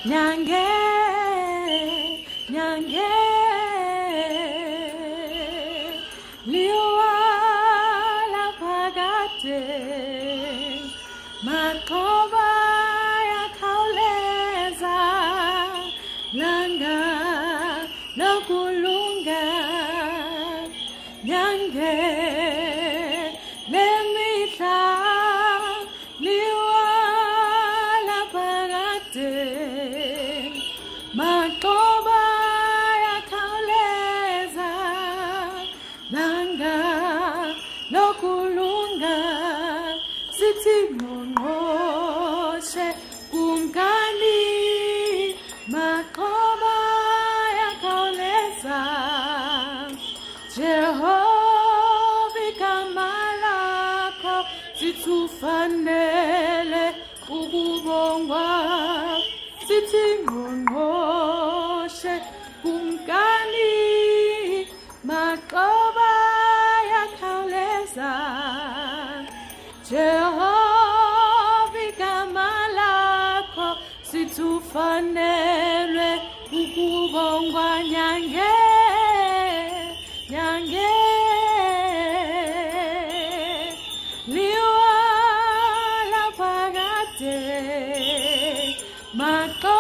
Nyange, nyange, liwa la pagate, makoba ya kauleza, langa lokulunga, nyange, lemita, liwa la pagate. Makoba ya kauleza, langa lokulunga, sithi ngqongqoshe kumkani. Makoba ya kauleza, Jehova igama lakho sithufanele ukubongwa. Sithi ngqongqoshe kumkani, makoba ya kauleza, Jehova igama lakho sithufanele ukubongwa. Nyange, nyange, liwa la pagate, makoba